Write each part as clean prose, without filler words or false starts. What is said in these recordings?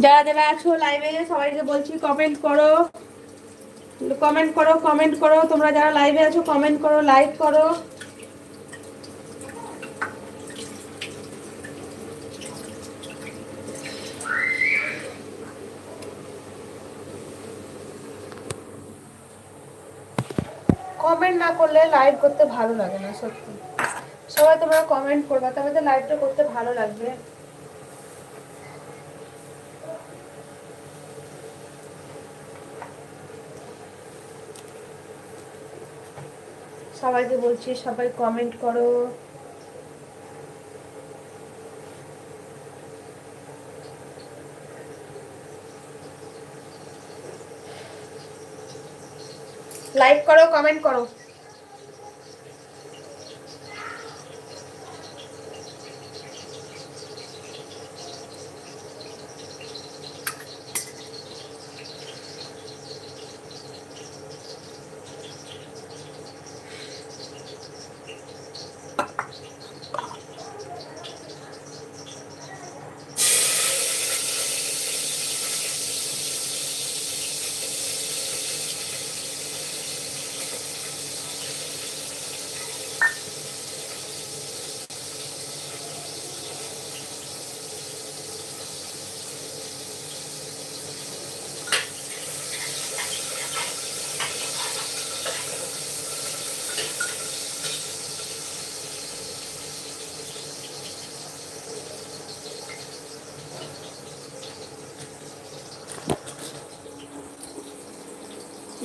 যারা যারা আছো লাইভে সবাইকে বলছি কমেন্ট করো, কমেন্ট করো, কমেন্ট করো। তোমরা যারা লাইভে আছো কমেন্ট করো, লাইক করো। কমেন্ট না করলে লাইভ করতে ভালো লাগে না, সত্যি। সবাই তোমরা কমেন্ট করবা, তবে তো লাইভটা করতে ভালো লাগবে। সবাইকে বলছি সবাই কমেন্ট করো। লাইক করো, কমেন্ট করো।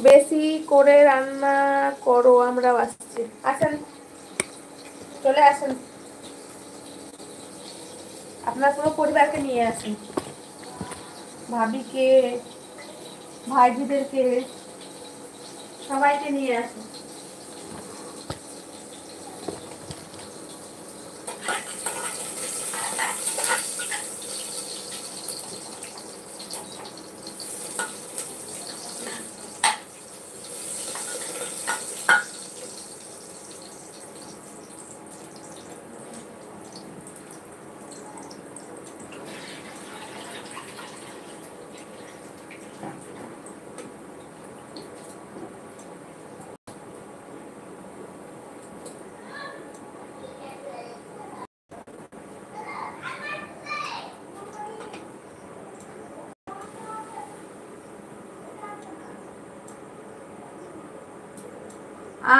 বেশি করে রান্না করো, আমরাও আসছি। আসেন, চলে আসেন, আপনার পুরো পরিবারকে নিয়ে আসেন, ভাবিকে, ভাইজিদেরকে, সবাইকে নিয়ে আসেন।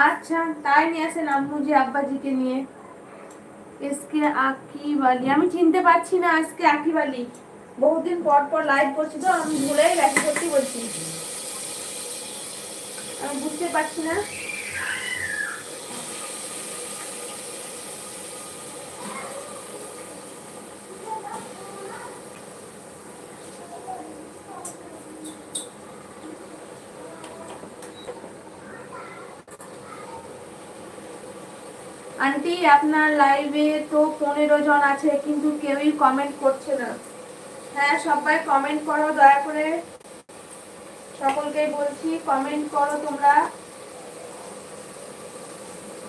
আচ্ছা, তাই নিয়ে আসেন আম্মুজি আব্বাজিকে নিয়ে। এসকে আকিবালি, আমি চিনতে পারছি না আজকে আকিবালি। বহুদিন পর পর লাইভ করছি তো, আমি ভুলে গেছি, সত্যি বলছি, আমি বুঝতে পারছি না। আন্টি আপনার লাইভে তো 15 জন আছে, কিন্তু কেউই কমেন্ট করছে না। হ্যাঁ, সবাই কমেন্ট করো দয়া করে, সকলকে বলছি কমেন্ট করো তোমরা।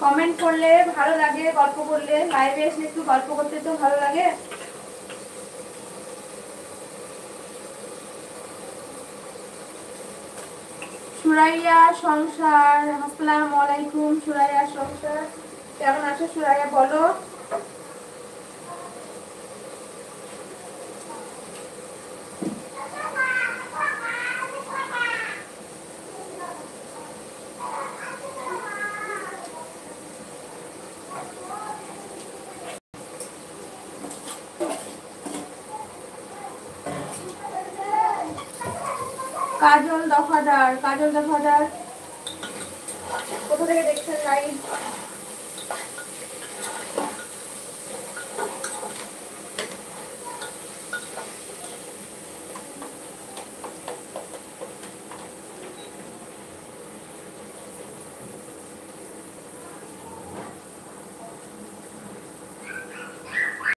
কমেন্ট করলে ভালো লাগে, গল্প করলে, লাইভে এসে একটু গল্প করতে তো ভালো লাগে। সুরাইয়া সংসার, আসসালামু আলাইকুম। সুরাইয়া সংসার, কেমন আছো সুরাইয়া, বলো। কাজল দফাদার, কাজল দফাদার, কোথা থেকে দেখছেন লাইভ?